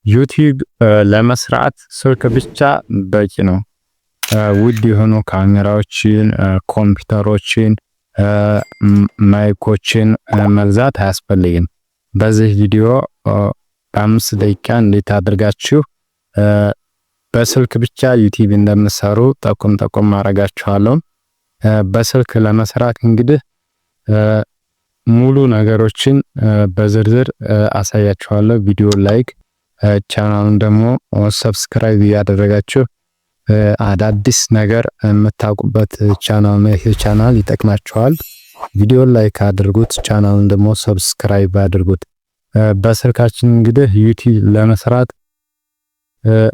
ዩቲዩብ ለመስራት ስልክ ብቻ በቂ ነው። ውድ የሆኑ ካሜራዎችን፣ ኮምፒውተሮችን፣ ማይኮችን መግዛት አያስፈልግም። በዚህ ቪዲዮ በ5 ደቂቃ እንዴት አድርጋችሁ በስልክ ብቻ ዩቲዩብ እንደምትሰሩ ጠቆም ማድረጋችኋለሁ። በስልክ ለመስራት እንግዲህ ሙሉ ነገሮችን በዝርዝር አሳያችኋለሁ። ቪዲዮ ላይክ፣ ቻናሉን ደግሞ ሰብስክራይብ ያደረጋችሁ አዳዲስ ነገር የምታውቁበት ቻናል ነው። ይሄ ቻናል ይጠቅማችኋል። ቪዲዮ ላይክ አድርጉት፣ ቻናሉን ደግሞ ሰብስክራይብ አድርጉት። በስልካችን እንግዲህ ዩቲዩብ ለመስራት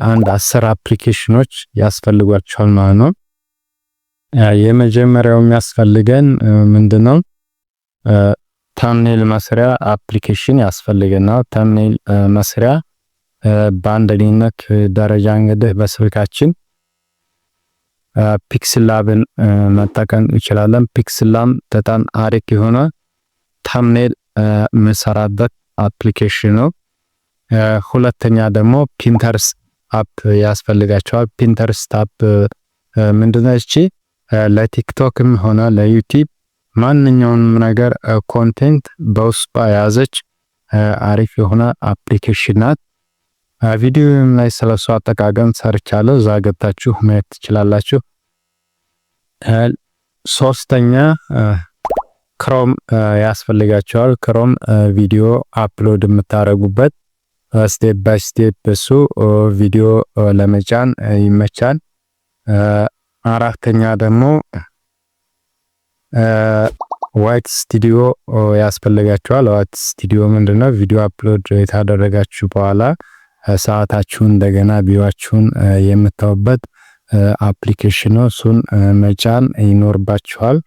አንድ 10 አፕሊኬሽኖች ያስፈልጓቸዋል ማለት ነው። የመጀመሪያው የሚያስፈልገን ምንድነው? ተምኔል መስሪያ አፕሊኬሽን ያስፈልገናል። ተምኔል መስሪያ በአንደኝነት ደረጃ እንግዲህ በስልካችን ፒክስላብን መጠቀም እንችላለን። ፒክስላብ በጣም አሪፍ የሆነ ተምኔል የምንሰራበት አፕሊኬሽን ነው። ሁለተኛ ደግሞ ፒንተረስት አፕ ያስፈልጋቸዋል። ፒንተረስት አፕ ምንድነው? እቺ ለቲክቶክም ሆነ ለዩቲዩብ ማንኛውንም ነገር ኮንቴንት በውስጧ የያዘች አሪፍ የሆነ አፕሊኬሽን ናት። ቪዲዮም ላይ ስለሷ አጠቃቀም ሰርቻለሁ፣ እዛ ገብታችሁ ማየት ትችላላችሁ። ሶስተኛ ክሮም ያስፈልጋቸዋል። ክሮም ቪዲዮ አፕሎድ የምታረጉበት ስቴፕ ባይ ስቴፕ እሱ ቪዲዮ ለመጫን ይመቻል። አራተኛ ደግሞ ዋይት ስቱዲዮ ያስፈልጋቸዋል። ዋይት ስቱዲዮ ምንድነው? ቪዲዮ አፕሎድ የታደረጋችሁ በኋላ ሰዓታችሁን እንደገና ቪዲዮአችሁን የምታዩበት አፕሊኬሽን ነው። እሱን መጫን ይኖርባችኋል።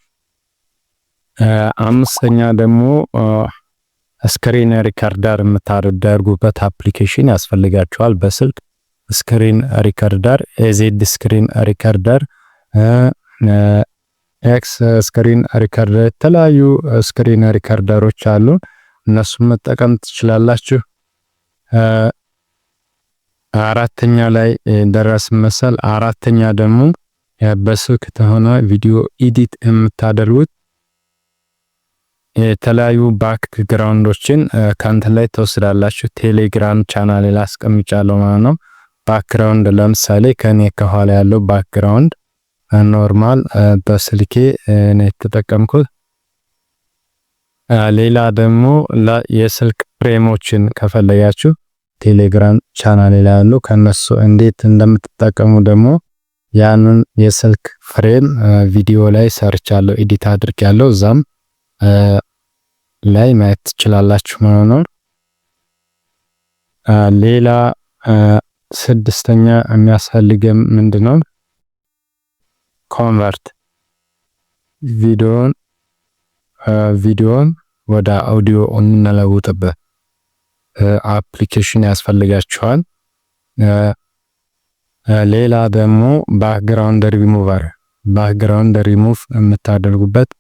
አምስተኛ ደግሞ ስክሪን ሪከርደር የምታደርጉበት አፕሊኬሽን ያስፈልጋችኋል። በስልክ ስክሪን ሪከርደር፣ ኤዜድ ስክሪን ሪከርደር፣ ኤክስ ስክሪን ሪከርደር፣ የተለያዩ ስክሪን ሪከርደሮች አሉ። እነሱን መጠቀም ትችላላችሁ። አራተኛ ላይ ደረስ መሰል። አራተኛ ደግሞ በስልክ ተሆነ ቪዲዮ ኤዲት የምታደርጉት የተለያዩ ባክግራውንዶችን ካንተ ላይ ተወስዳላችሁ። ቴሌግራም ቻናል ላይ አስቀምጫለሁ ማለት ነው። ባክግራውንድ ለምሳሌ ከኔ ከኋላ ያለው ባክግራውንድ ኖርማል በስልኬ ነው የተጠቀምኩት። ሌላ ደግሞ የስልክ ፍሬሞችን ከፈለጋችሁ ቴሌግራም ቻናል ላይ ያሉ ከነሱ እንዴት እንደምትጠቀሙ ደግሞ ያንን የስልክ ፍሬም ቪዲዮ ላይ ሰርቻለሁ፣ ኤዲት አድርጌያለሁ። እዛም ላይ ማየት ትችላላችሁ ማለት ነው። ሌላ ስድስተኛ የሚያስፈልገን ምንድነው? ኮንቨርት ቪዲዮን ወደ አውዲዮ እንለውጥበት አፕሊኬሽን ያስፈልጋችኋል። ሌላ ደግሞ ባክግራውንድ ሪሙቭ የምታደርጉበት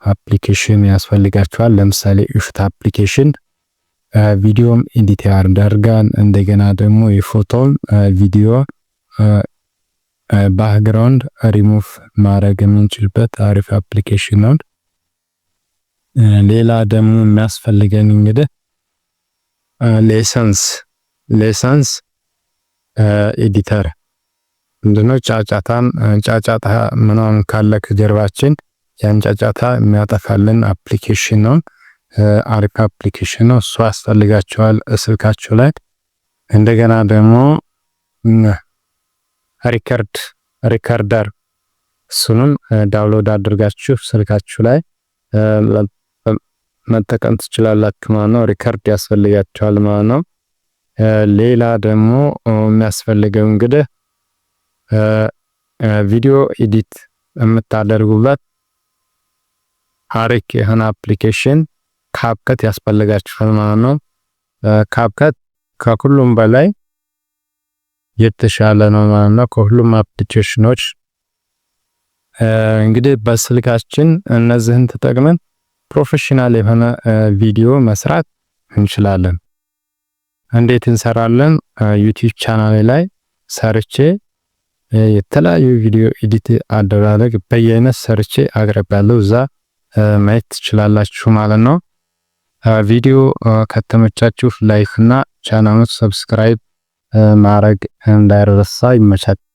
አፕሊኬሽን ያስፈልጋችኋል። ለምሳሌ ኢፍት አፕሊኬሽን ቪዲዮም ኤዲት ያደርጋል። እንደገና ደግሞ የፎቶን ቪዲዮ ባክግራውንድ ሪሙቭ ማድረግ የምንችልበት አሪፍ አፕሊኬሽን ነው። ሌላ ደግሞ የሚያስፈልገን እንግዲህ ሌሰንስ ኤዲተር ምንድነው? ጫጫታ ምናምን ካለ ከጀርባችን ያን ጫጫታ የሚያጠፋልን አፕሊኬሽን ነው። አሪፍ አፕሊኬሽን ነው። እሱ ያስፈልጋችኋል ስልካችሁ ላይ። እንደገና ደግሞ ሪከርደር እሱንም ዳውንሎድ አድርጋችሁ ስልካችሁ ላይ መጠቀም ትችላላችሁ ማለት ነው። ሪከርድ ያስፈልጋችኋል ማለት ነው። ሌላ ደግሞ የሚያስፈልገው እንግዲህ ቪዲዮ ኤዲት የምታደርጉበት አሪፍ የሆነ አፕሊኬሽን ካፕከት ያስፈልጋችኋል ማለት ነው። ካፕከት ከሁሉም በላይ የተሻለ ነው ማለት ነው ከሁሉም አፕሊኬሽኖች። እንግዲህ በስልካችን እነዚህን ተጠቅመን ፕሮፌሽናል የሆነ ቪዲዮ መስራት እንችላለን። እንዴት እንሰራለን? ዩቲዩብ ቻናሌ ላይ ሰርቼ የተለያዩ ቪዲዮ ኤዲት አደራረግ በየአይነት ሰርቼ አቅርቤያለሁ። እዛ ማየት ትችላላችሁ ማለት ነው። ቪዲዮ ከተመቻችሁ ላይክ እና ቻናሉን ሰብስክራይብ ማድረግ እንዳይረሳ። ይመቻችሁ።